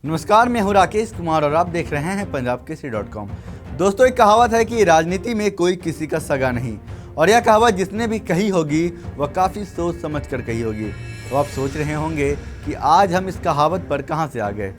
नमस्कार, मैं हूं राकेश कुमार और आप देख रहे हैं पंजाबकेसरी.com। दोस्तों, एक कहावत है कि राजनीति में कोई किसी का सगा नहीं, और यह कहावत जिसने भी कही होगी वह काफ़ी सोच समझ कर कही होगी। तो आप सोच रहे होंगे कि आज हम इस कहावत पर कहां से आ गए।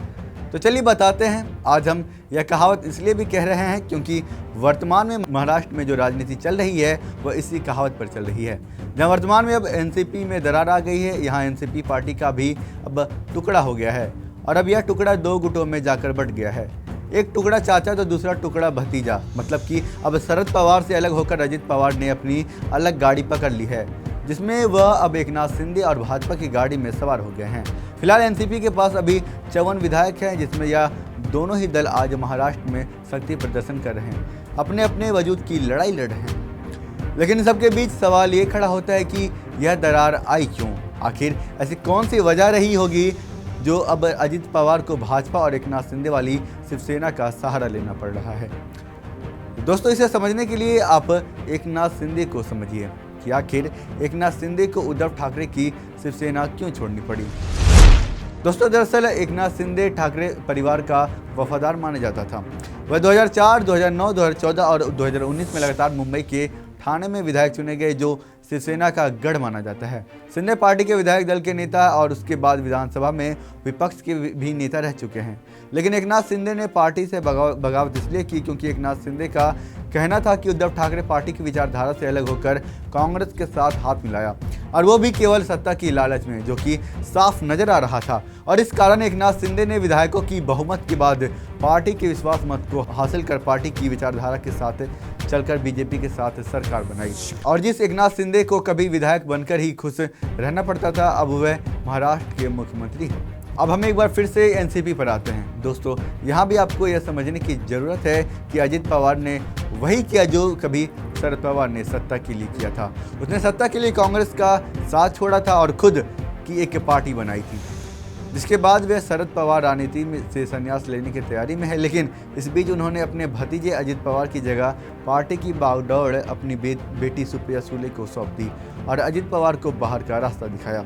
तो चलिए बताते हैं। आज हम यह कहावत इसलिए भी कह रहे हैं क्योंकि वर्तमान में महाराष्ट्र में जो राजनीति चल रही है वह इसी कहावत पर चल रही है। जहां वर्तमान में अब एनसीपी में दरार आ गई है, यहाँ एनसीपी पार्टी का भी अब टुकड़ा हो गया है और अब यह टुकड़ा दो गुटों में जाकर बंट गया है। एक टुकड़ा चाचा तो दूसरा टुकड़ा भतीजा। मतलब कि अब शरद पवार से अलग होकर अजित पवार ने अपनी अलग गाड़ी पकड़ ली है, जिसमें वह अब एकनाथ शिंदे और भाजपा की गाड़ी में सवार हो गए हैं। फिलहाल एनसीपी के पास अभी 54 विधायक हैं, जिसमें यह दोनों ही दल आज महाराष्ट्र में शक्ति प्रदर्शन कर रहे हैं, अपने अपने वजूद की लड़ाई लड़ रहे हैं। लेकिन इन सबके बीच सवाल ये खड़ा होता है कि यह दरार आई क्यों? आखिर ऐसी कौन सी वजह रही होगी जो अब अजित पवार को भाजपा और एकनाथ शिंदे वाली शिवसेना का सहारा लेना पड़ रहा है? दोस्तों, इसे समझने के लिए आप एकनाथ शिंदे को समझिए कि आखिर एकनाथ शिंदे को उद्धव ठाकरे की शिवसेना क्यों छोड़नी पड़ी। दोस्तों, दरअसल एकनाथ शिंदे ठाकरे परिवार का वफादार माना जाता था। वह 2004, 2009, 2014 और 2019 में लगातार मुंबई के ठाणे में विधायक चुने गए, जो शिवसेना का गढ़ माना जाता है। शिंदे पार्टी के विधायक दल के नेता और उसके बाद विधानसभा में विपक्ष के भी नेता रह चुके हैं। लेकिन एकनाथ शिंदे ने पार्टी से बगावत इसलिए की क्योंकि एकनाथ शिंदे का कहना था कि उद्धव ठाकरे पार्टी की विचारधारा से अलग होकर कांग्रेस के साथ हाथ मिलाया, और वो भी केवल सत्ता की लालच में, जो कि साफ नजर आ रहा था। और इस कारण एकनाथ शिंदे ने विधायकों की बहुमत के बाद पार्टी के विश्वास मत को हासिल कर पार्टी की विचारधारा के साथ चलकर बीजेपी के साथ सरकार बनाई। और जिस एकनाथ शिंदे को कभी विधायक बनकर ही खुश रहना पड़ता था, अब वह महाराष्ट्र के मुख्यमंत्री हैं। अब हम एक बार फिर से एनसीपी पर आते हैं। दोस्तों, यहाँ भी आपको यह समझने की जरूरत है कि अजित पवार ने वही किया जो कभी शरद पवार ने सत्ता के लिए किया था। उसने सत्ता के लिए कांग्रेस का साथ छोड़ा था और खुद की एक पार्टी बनाई थी, जिसके बाद वे शरद पवार राजनीति से संन्यास लेने की तैयारी में है। लेकिन इस बीच उन्होंने अपने भतीजे अजित पवार की जगह पार्टी की बागडोर अपनी बेटी सुप्रिया सुले को सौंप दी और अजित पवार को बाहर का रास्ता दिखाया।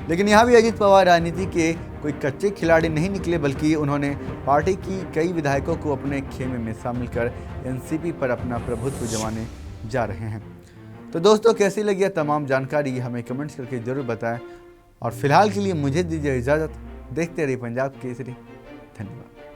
लेकिन यहाँ भी अजित पवार राजनीति के कोई कच्चे खिलाड़ी नहीं निकले, बल्कि उन्होंने पार्टी की कई विधायकों को अपने खेमे में शामिल कर एनसीपी पर अपना प्रभुत्व जमाने जा रहे हैं। तो दोस्तों, कैसी लगी तमाम जानकारी हमें कमेंट्स करके जरूर बताएं, और फिलहाल के लिए मुझे दीजिए इजाज़त। देखते रहिए पंजाब केसरी। धन्यवाद।